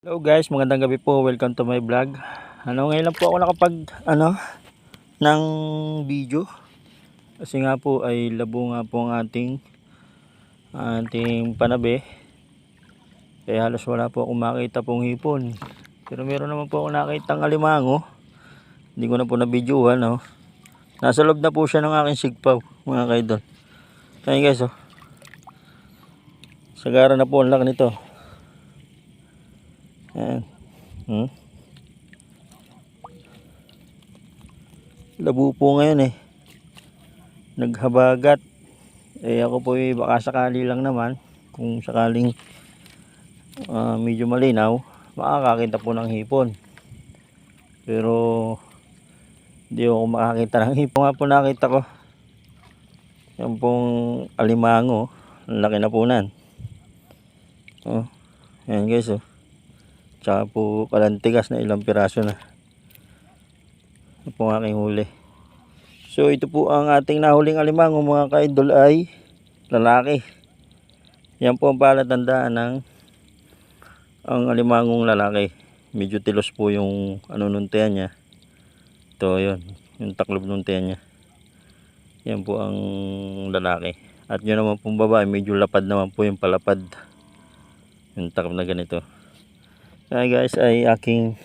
Hello guys, magandang gabi po. Welcome to my vlog. Ngayon lang po ako nakapag ng video. Kasi nga po ay labo nga po ang ating panabe. Kaya halos wala po akong makita pong hipon. Pero meron naman po ako nakitang alimango. Hindi ko na po na-videohan, no. Nasa loob na po siya ng aking sigpaw, mga kaidol. Kaya guys, oh. Sagara na po ang laki nito. Ayan. Labo po ngayon naghabagat. Ako po baka sakali lang naman, kung sakaling medyo malinaw, makakakita po ng hipon. Pero hindi ako makakita ng hipon. Nga po nakita ko yan pong alimango. Ang laki na po nan. Ayan guys, oh. Tsaka po kalantigas na ilang piraso na. Ito po ang aking huli. So ito po ang ating nahuling alimango, mga ka-idol, ay lalaki. Yan po ang palatandaan ng ang alimangong lalaki. Medyo tilos po yung nuntian niya. Ito yun, yung taklob nuntian niya. Yan po ang lalaki. At yun naman pong babae, medyo lapad naman po yung palapad. Yung taklob na ganito. Kaya guys, ay aking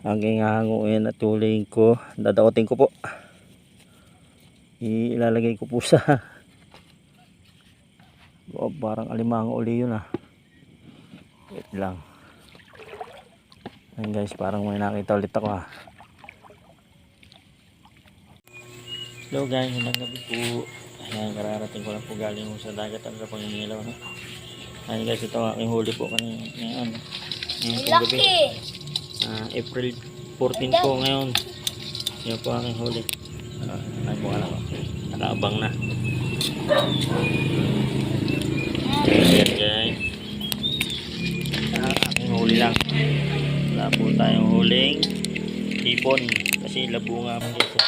aking hahanguin at tuloy ko, dadaotin ko po, ilalagay ko po sa parang alimango uli yun. Wait lang. Ayan guys, parang may nakita ulit ako . Hello guys, magandang gabi po. Ayan, kararating ko lang po galing sa dagat ang pangingilaw, no? Ayan guys, ito ang aking huli po kanina ngayon. Laki! April 14 po ngayon. Yan po ang aking huli. Ay po alam ko. Nakaabang na. Ayan guys. Ang aking huli lang. Wala po tayong huling hipon. Kasi labo nga po dito.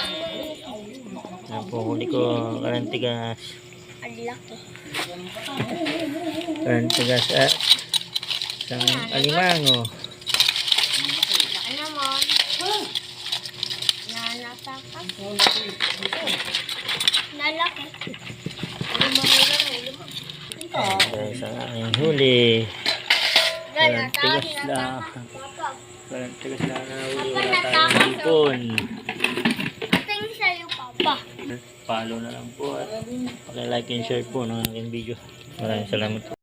Yan po huli ko. Kalantigas. Kalantigas at isang alimango. Lalaki. Guys, ang aking huli. Kalantigas lang. Kalantigas lang na huli. Wala tayong hipon. Tingin sa'yo, Papa. Follow na lang po at paki-like and share po ng aking video. Maraming salamat po.